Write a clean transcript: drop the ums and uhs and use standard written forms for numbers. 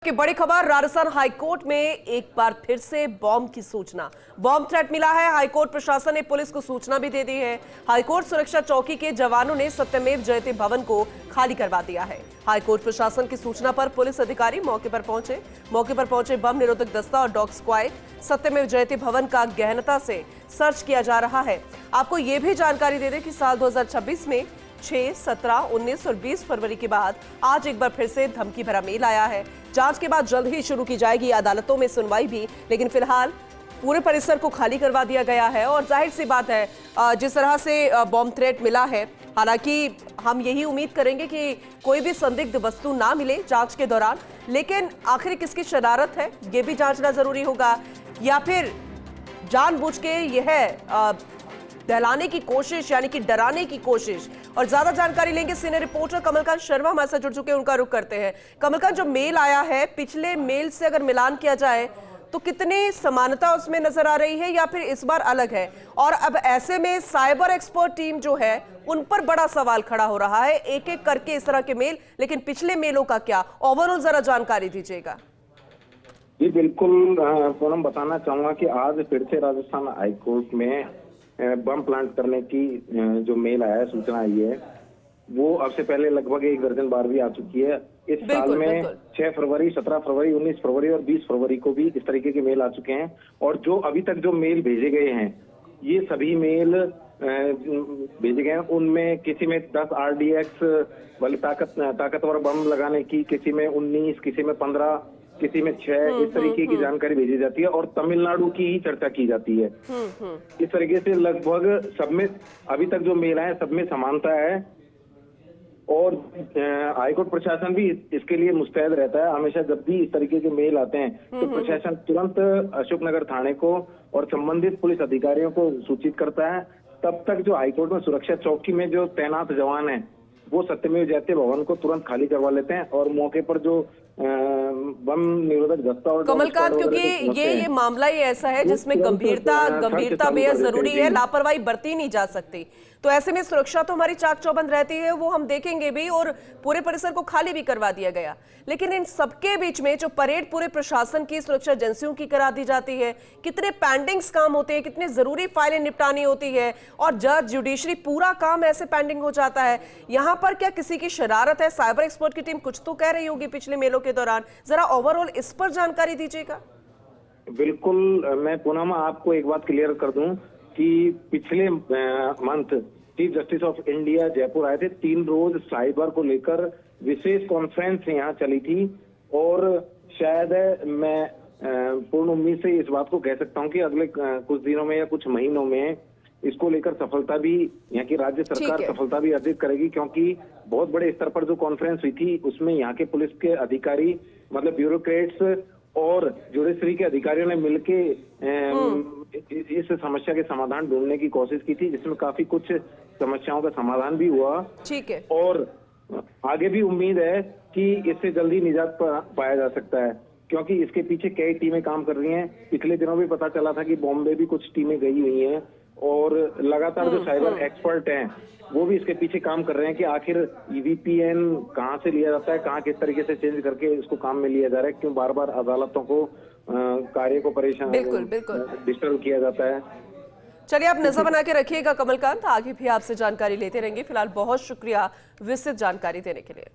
की बड़ी खबर, राजस्थान हाईकोर्ट में एक बार फिर से बॉम्ब की सूचना, बॉम्ब थ्रेट मिला है। हाईकोर्ट प्रशासन ने पुलिस को सूचना भी दे दी है। हाईकोर्ट सुरक्षा चौकी के जवानों ने सत्यमेव जयते भवन को खाली करवा दिया है। हाईकोर्ट प्रशासन की सूचना पर पुलिस अधिकारी मौके पर पहुंचे। बम निरोधक दस्ता और डॉग स्क्वाड सत्यमेव जयते भवन का गहनता से सर्च किया जा रहा है। आपको यह भी जानकारी दे दें कि साल 2026 में 6, 17, 19 और 20 फरवरी के बाद आज एक बार फिर से धमकी भरा मेल आया है। जांच के बाद जल्द ही शुरू की जाएगी अदालतों में सुनवाई भी, लेकिन फिलहाल पूरे परिसर को खाली करवा दिया गया है। और जाहिर सी बात है, जिस तरह से बॉम्ब थ्रेट मिला है, हालांकि हम यही उम्मीद करेंगे कि कोई भी संदिग्ध वस्तु ना मिले जांच के दौरान, लेकिन आखिर किसकी शरारत है ये भी जांचना जरूरी होगा, या फिर जानबूझ के यह दहलाने की कोशिश, यानी कि डराने की कोशिश। और ज्यादा जानकारी लेंगे सीनियर रिपोर्टर कमलकांत शर्मा हमारे साथ जुड़ चुके हैं, उनका रुख करते हैं। कमलकांत, जो मेल आया है, पिछले मेल से अगर मिलान किया जाए तो कितनी समानता उसमें नजर आ रही है, या फिर इस बार अलग है? और अब ऐसे में साइबर एक्सपर्ट टीम जो है उन पर बड़ा सवाल खड़ा हो रहा है, एक एक करके इस तरह के मेल, लेकिन पिछले मेलों का क्या ओवरऑल जरा जानकारी दीजिएगा। जी बिल्कुल पूनम, बताना चाहूंगा कि आज फिर से राजस्थान हाईकोर्ट में बम प्लांट करने की जो मेल आया है, सूचना आई है, वो अब से पहले लगभग 1 दर्जन बार भी आ चुकी है। इस साल में 6 फरवरी, 17 फरवरी, 19 फरवरी और 20 फरवरी को भी इस तरीके के मेल आ चुके हैं। और जो अभी तक जो मेल भेजे गए हैं, ये सभी मेल भेजे गए हैं, उनमें किसी में 10 RDX वाली ताकतवर बम लगाने की, किसी में 19, किसी में 15, किसी में 6, इस तरीके की जानकारी भेजी जाती है और तमिलनाडु की ही चर्चा की जाती है। इस तरीके से लगभग सब में अभी तक जो मेल है सब में समानता है। और हाईकोर्ट प्रशासन भी इसके लिए मुस्तैद रहता है। हमेशा जब भी इस तरीके के मेल आते हैं तो प्रशासन तुरंत अशोकनगर थाने को और संबंधित पुलिस अधिकारियों को सूचित करता है। तब तक जो हाईकोर्ट में सुरक्षा चौकी में जो तैनात जवान है, वो सत्यमेव जयते भवन को तुरंत खाली करवा लेते हैं और मौके पर जो बम निरोधक दस्ता और कमलकांत, क्योंकि ये मामला ही ऐसा है जिसमें गंभीरता बेहद जरूरी है, लापरवाही बरती नहीं जा सकती। तो ऐसे में सुरक्षा तो हमारी चाक चौबंद रहती है, वो हम देखेंगे भी, और पूरे परिसर को खाली भी करवा दिया गया। लेकिन इन सबके बीच में जो परेड पूरे प्रशासन की, सुरक्षा एजेंसियों की करा दी जाती है, कितने पेंडिंग्स काम होते हैं, कितनी जरूरी फाइलें निपटानी होती है, और जज, जुडिशरी, पूरा काम ऐसे पेंडिंग हो जाता है। यहाँ पर क्या किसी की शरारत है? साइबर एक्सपर्ट की टीम कुछ तो कह रही होगी पिछले मेलों के दौरान, जरा ओवरऑल इस पर जानकारी दीजिएगा। बिल्कुल, मैं पुनः आपको एक बात क्लियर कर दूं कि पिछले month chief justice of India Jaipur आए थे। 3 रोज साइबर को लेकर विशेष कॉन्फ्रेंस यहाँ चली थी, और शायद मैं पूर्ण उम्मीद से इस बात को कह सकता हूँ कि अगले कुछ दिनों में या कुछ महीनों में इसको लेकर सफलता भी, यहाँ की राज्य सरकार सफलता भी अर्जित करेगी, क्योंकि बहुत बड़े स्तर पर जो कॉन्फ्रेंस हुई थी उसमें यहाँ के पुलिस के अधिकारी, मतलब ब्यूरोक्रेट्स और जुडिशरी के अधिकारियों ने मिलके इस समस्या के समाधान ढूंढने की कोशिश की थी, जिसमें काफी कुछ समस्याओं का समाधान भी हुआ। ठीक है, और आगे भी उम्मीद है कि इससे जल्दी निजात पाया जा सकता है, क्योंकि इसके पीछे कई टीमें काम कर रही हैं। पिछले दिनों भी पता चला था कि बॉम्बे भी कुछ टीमें गई हुई हैं, और लगातार जो साइबर एक्सपर्ट हैं वो भी इसके पीछे काम कर रहे हैं कि आखिर VPN कहाँ से लिया जाता है, कहाँ किस तरीके से चेंज करके इसको काम में लिया जा रहा है, क्यों बार बार अदालतों को कार्य को परेशान डिस्टर्ब किया जाता है। चलिए, आप नजर बना के रखिएगा कमलकांत, आगे भी आपसे जानकारी लेते रहेंगे। फिलहाल बहुत शुक्रिया विस्तृत जानकारी देने के लिए।